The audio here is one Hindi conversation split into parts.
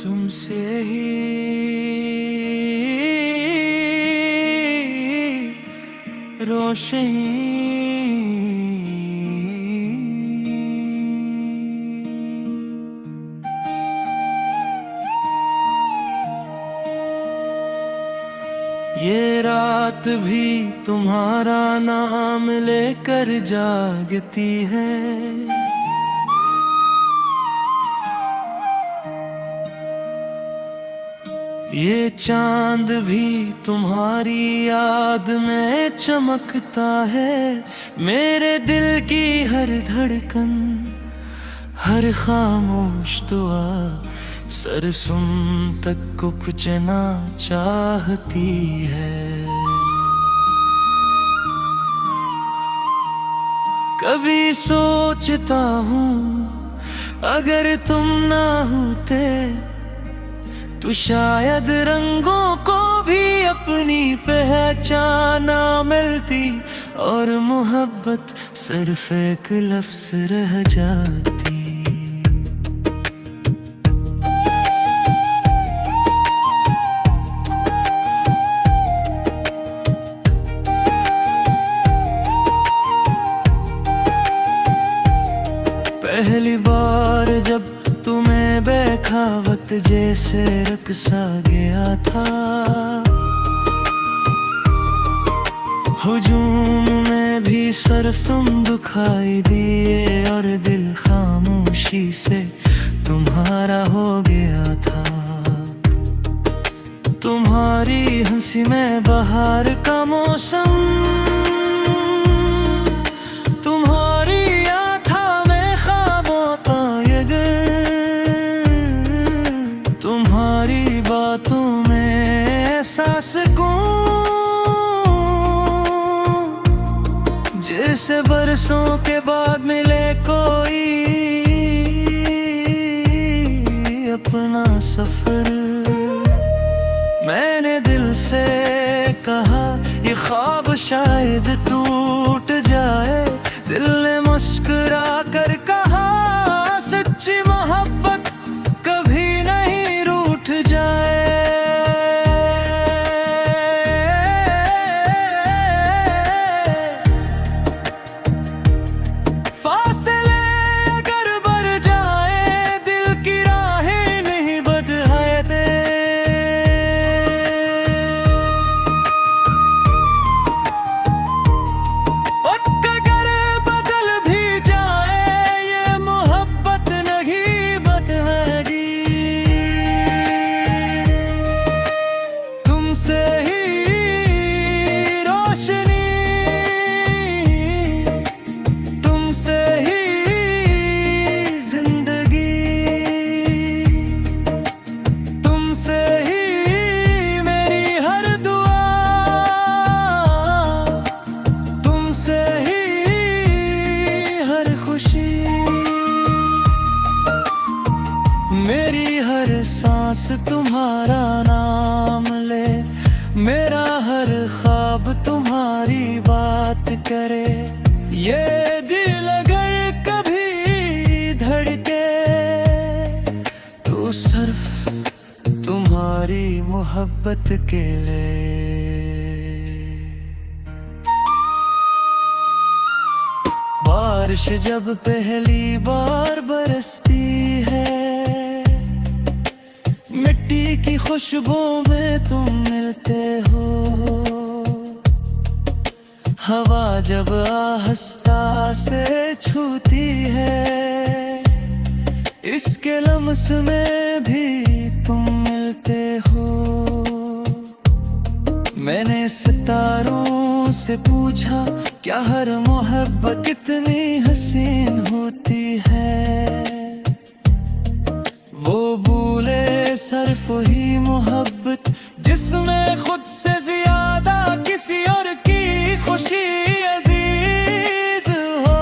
तुमसे ही रोशनी। ये रात भी तुम्हारा नाम लेकर जागती है। ये चांद भी तुम्हारी याद में चमकता है। मेरे दिल की हर धड़कन, हर खामोश दुआ सरसुम तक उपजना चाहती है। कभी सोचता हूँ अगर तुम ना होते तो शायद रंगों को भी अपनी पहचान मिलती और मोहब्बत सिर्फ एक लफ्ज रह जाती। पहली बार जब तुम्हें बेखावत जैसे रक़्सा गया था, हुजूम में भी सिर्फ तुम दिखाई दिए और दिल खामोशी से तुम्हारा हो गया था। तुम्हारी हंसी में बहार का मौसम, तुम्हारी बातों में एहसास को जैसे बरसों के बाद मिले कोई अपना सफर। मैंने दिल से कहा ये ख्वाब शायद टूट जाए। दिल ने मुस्कुरा कर कहा सच्ची मोहब्बत कभी नहीं रूठ जाए। फासले अगर बढ़ जाए दिल की राहें नहीं बदलते। वक्त अगर बदल भी जाए ये मोहब्बत नहीं बदलेगी। तुमसे ही रोशनी, तुमसे ही जिंदगी, तुमसे ही मेरी हर दुआ, तुमसे ही हर खुशी। मेरी हर सांस तुम्हारा नाम ले, मेरा हर ख्वाब तुम्हारी बात करे। ये दिल अगर कभी धड़के तो सिर्फ तुम्हारी मोहब्बत के लिए। बारिश जब पहली बार बरसती है, मिट्टी की खुशबू में तुम मिलते हो। हवा जब आहिस्ता से छूती है, इसके लम्स में भी तुम मिलते हो। मैंने सितारों से पूछा क्या हर मोहब्बत कितनी हसीन होती है। वो भूले सिर्फ ही मोहब्बत जिसमें खुद से ज्यादा किसी और की खुशी अजीज हो।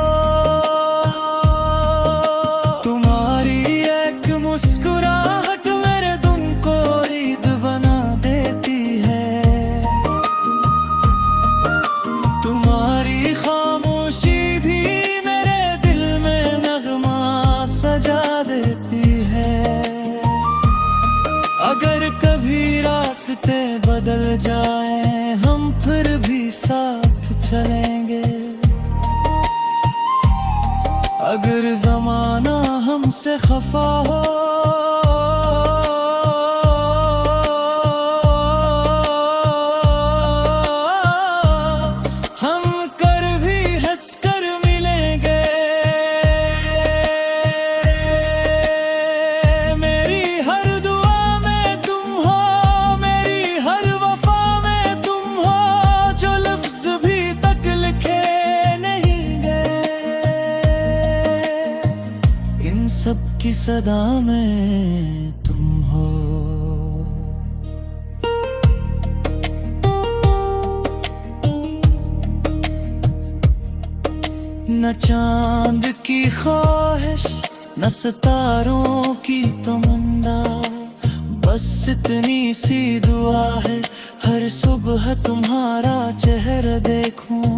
तुम्हारी एक मुस्कुराहट मेरे दिल को ईद बना देती है। तुम्हारी खामोशी भी मेरे दिल में नगमा सजा देती है। रास्ते बदल जाए हम फिर भी साथ चलेंगे। अगर जमाना हमसे खफा हो सबकी सदा में तुम हो। न चांद की ख्वाहिश न सितारों की तमन्ना, बस इतनी सी दुआ है हर सुबह तुम्हारा चेहरा देखूं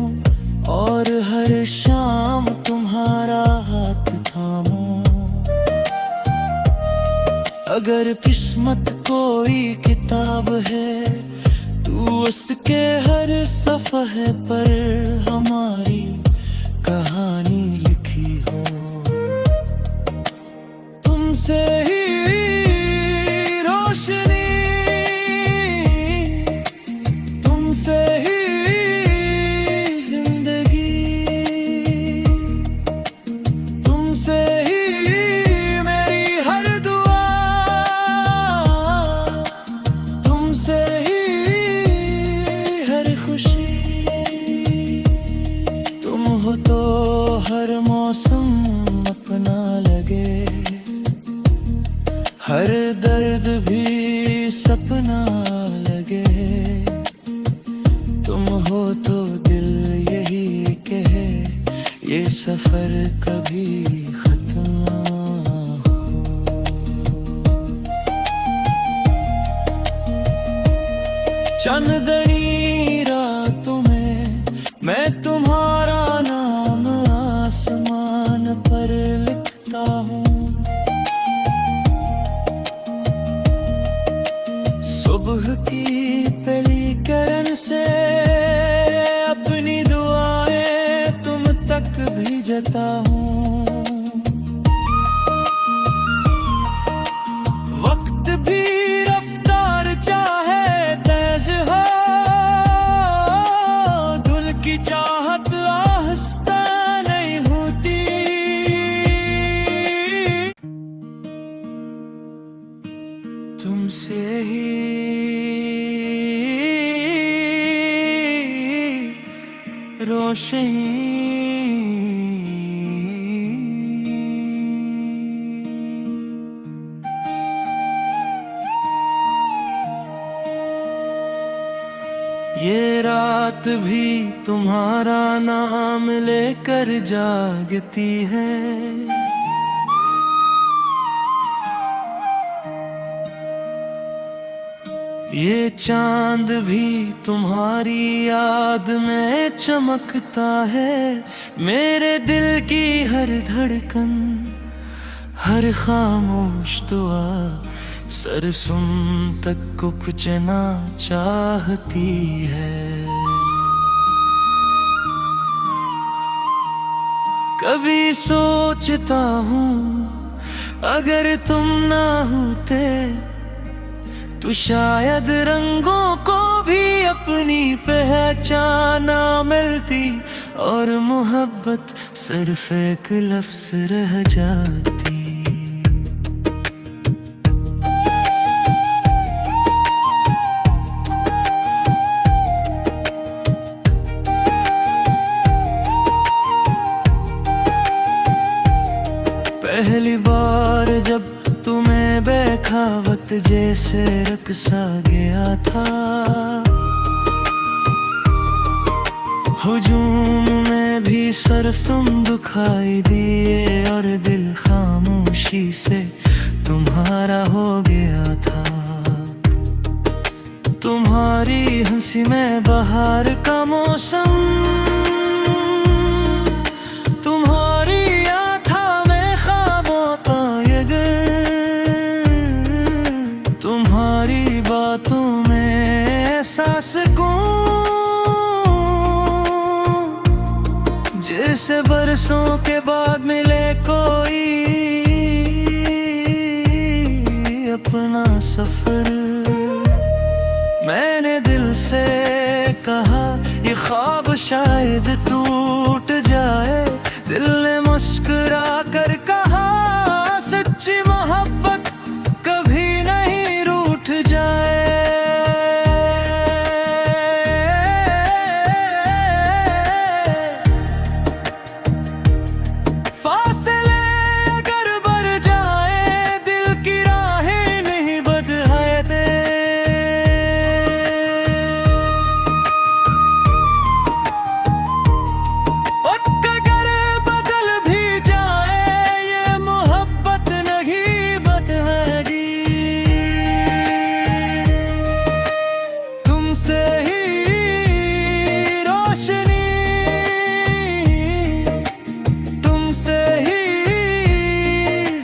और हर शाम तुम्हारा हाथ थामूं। अगर किस्मत कोई किताब है तू उसके हर सफ़हे पर हमारी कहानी लिखी हो। तुमसे ही रोशनी, तुमसे ही जिंदगी, तुमसे ही मेरी हर दुआ, तुमसे ही हर खुशी। तुम हो तो हर मौसम अपना लगे, हर दर्द भी सपना लगे। तुम हो तो दिल यही कहे ये सफर कभी खत्म ना हो। चंदनी रातों में मैं तुम्हारा नाम आसमान पर लिखता हूँ। सुबह की पहली किरण से अपनी दुआएं तुम तक भेजता हूँ। वक्त भी रफ्तार चाहे तेज हो, दिल की चाहत आहिस्ता नहीं होती। तुमसे ही रोशनी, ये रात भी तुम्हारा नाम लेकर जागती है। ये चांद भी तुम्हारी याद में चमकता है। मेरे दिल की हर धड़कन, हर खामोश दुआ सरसुम तक उपजना चाहती है। कभी सोचता हूँ अगर तुम ना होते तो शायद रंगों को भी अपनी पहचान ना मिलती और मोहब्बत सिर्फ एक लफ्ज रह जाती। पहली बार जब तुम्हें बेखावत जैसे रक़्सा गया था, हुजूम में भी सिर्फ तुम दिखाई दिए और दिल खामोशी से तुम्हारा हो गया था। तुम्हारी हंसी में बहार का मौसम, तुम्हारी आँखों में ख्वाबों का ये दिल, तुम्हारी बातों में सफर। मैंने दिल से कहा ये ख्वाब शायद टूट जाए, दिल ने मुस्कुरा कर कहा सच्ची मोहब्बत कभी नहीं रूठ जाए। फासले अगर बढ़ जाए दिल की राहें नहीं बदलते, वक्त अगर बदल भी जाए ये मोहब्बत नहीं बदलेगी। तुमसे ही रोशनी, तुमसे ही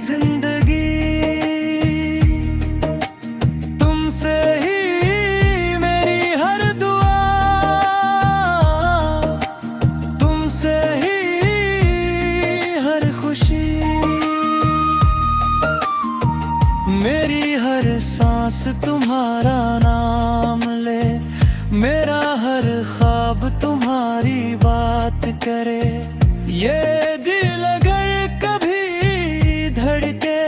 जिंदगी, तुमसे ही मेरी हर दुआ, तुमसे ही हर खुशी। मेरी हर सांस तुम्हारा नाम ले, मेरा हर ख्वाब तुम्हारी बात करे। ये दिल अगर कभी धड़के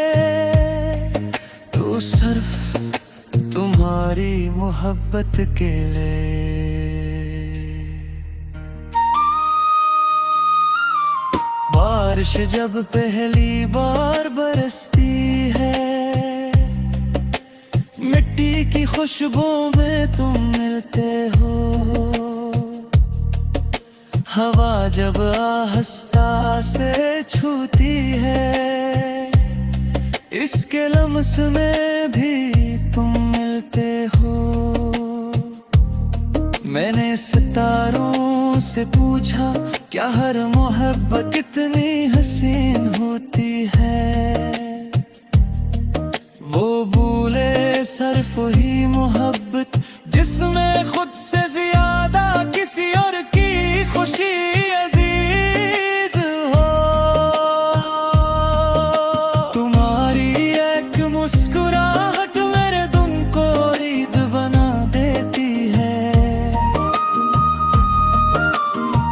तो सिर्फ तुम्हारी मोहब्बत के लिए। बारिश जब पहली बार बरसती है, मिट्टी की खुशबू में तुम मिलते हो। हवा जब आहिस्ता से छूती है, इसके लम्स में भी तुम मिलते हो। मैंने सितारों से पूछा क्या हर मोहब्बत कितनी हसीन होती है। वो भूले सिर्फ ही मोहब्बत जिसमें खुद से ज्यादा किसी और की खुशी अजीज हो। तुम्हारी एक मुस्कुराहट मेरे दिन को ईद बना देती है।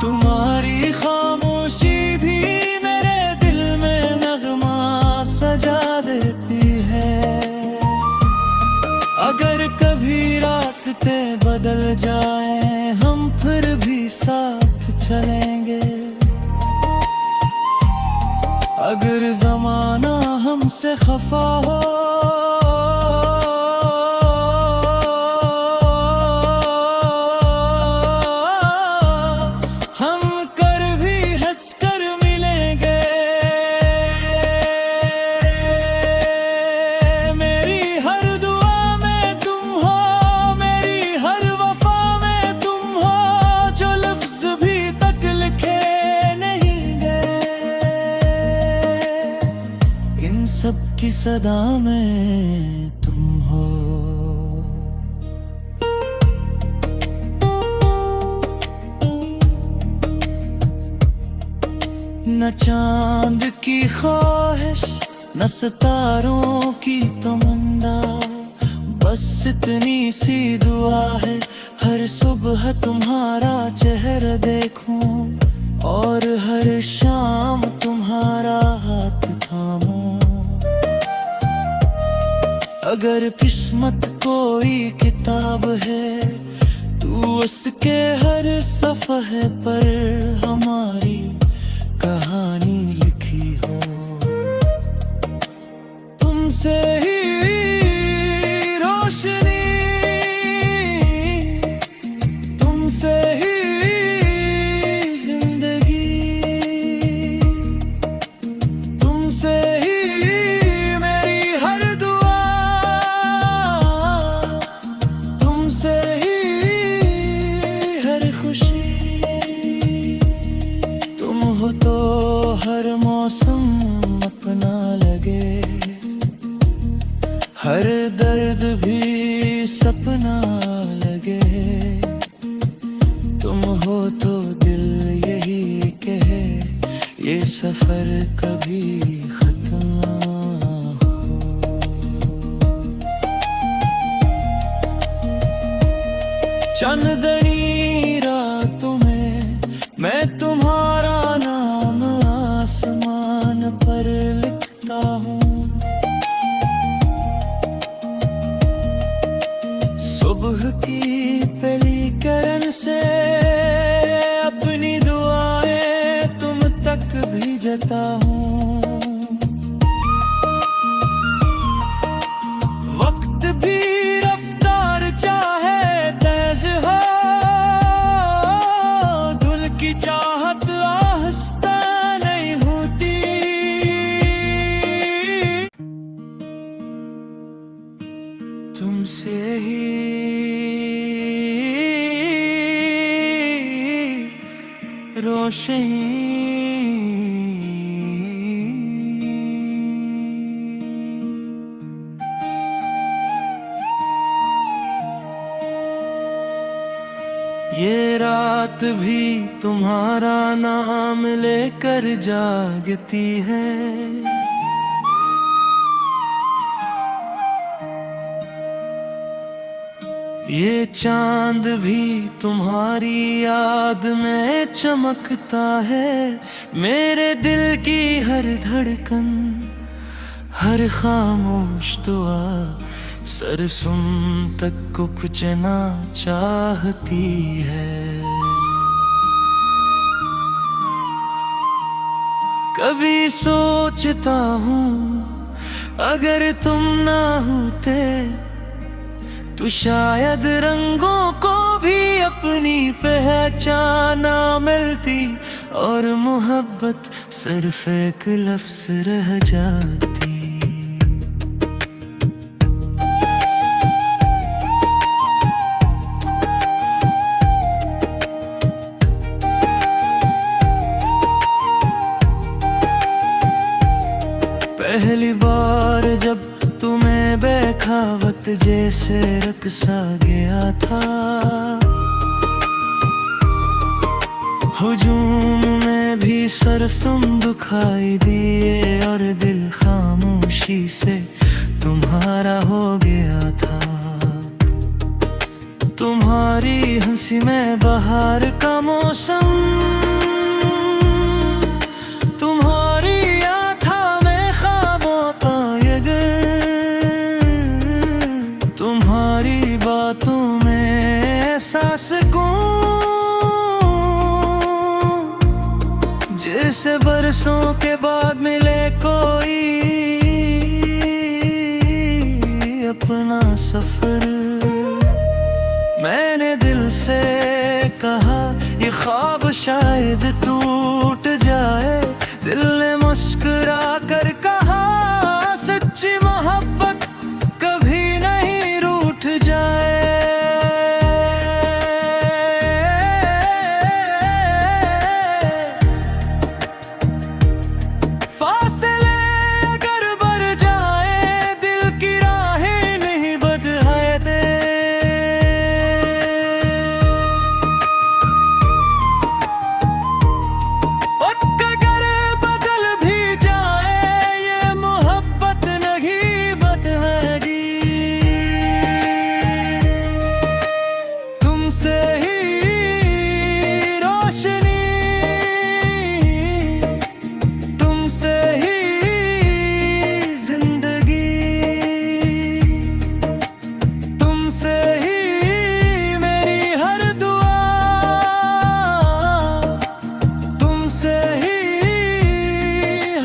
तुम्हारी खामोशी भी मेरे दिल में नगमा सजा देती है। अगर कभी रास्ते बदल जाए हम फिर भी साथ चलेंगे। अगर जमाना हमसे खफा हो हम कर भी हंस कर मिलेंगे। मेरी हर दुआ में तुम हो, मेरी हर वफा में तुम हो, जो लफ्ज भी तक लिखे नहीं गए। इन सब की सदा में तुम हो। न चांद की ख्वाहिश न सितारों की तमन्ना, बस इतनी सी दुआ है हर सुबह तुम्हारा चेहरा देखूं और हर शाम तुम्हारा हाथ थामूं। अगर किस्मत कोई किताब है तू उसके हर सफ़हे पर हमारी कहानी लिखी हो। तुमसे ही रोशनी, तुमसे ही जिंदगी, तुमसे ही मेरी हर दुआ, तुमसे ही हर खुशी। तुम हो तो हर मौसम अपना लगे, हर दर्द भी सपना लगे। तुम हो तो दिल यही कहे ये सफर कभी खत्म ना हो। चांदनी रातों में मैं तुम्हारा नाम आसमान पर लिखता हूँ। सुबह की पहली किरण से अपनी दुआएं तुम तक भेजता हूँ। वक्त भी रफ्तार चाहे तेज हो, दिल की चाहत आहिस्ता नहीं होती। तुमसे ही रोशनी ये रात भी तुम्हारा नाम लेकर जागती है। ये चांद भी तुम्हारी याद में चमकता है। मेरे दिल की हर धड़कन, हर खामोश दुआ सरसुम तक उपजना चाहती है। कभी सोचता हूँ अगर तुम ना होते तो शायद रंगों को भी अपनी पहचान ना मिलती और मोहब्बत सिर्फ एक लफ्ज रह जाती। पहली बार जब तुम्हें बेखावत जैसे रक़्सा गया था, हुजूम में भी सिर्फ तुम दिखाई दिए और दिल खामोशी से तुम्हारा हो गया था। तुम्हारी हंसी में बाहर का मौसम, तुम्हारी बातों में एहसास जैसे बरसों के बाद मिले कोई अपना सफर। मैंने दिल से कहा ये ख्वाब शायद टूट जाए, दिल ने मुस्कुरा कर कहा सच्ची मोहब्बत कभी नहीं रूठ जाए। फासले अगर बढ़ जाए दिल की राहें नहीं बदलते। वक्त अगर बदल भी जाए ये मोहब्बत नहीं बदलेगी। तुमसे ही रोशनी, तुमसे ही जिंदगी, तुमसे ही मेरी हर दुआ, तुमसे ही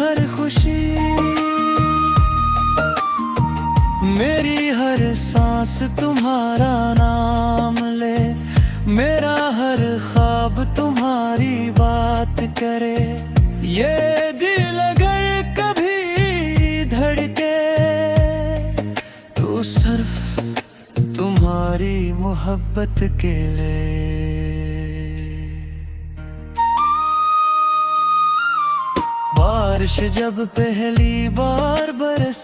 हर खुशी। मेरी हर सांस तुम्हारा नाम ले, मेरा हर ख्वाब तुम्हारी बात करे। ये दिल अगर कभी धड़के तो सिर्फ तुम्हारी मोहब्बत के लिए। बारिश जब पहली बार बरस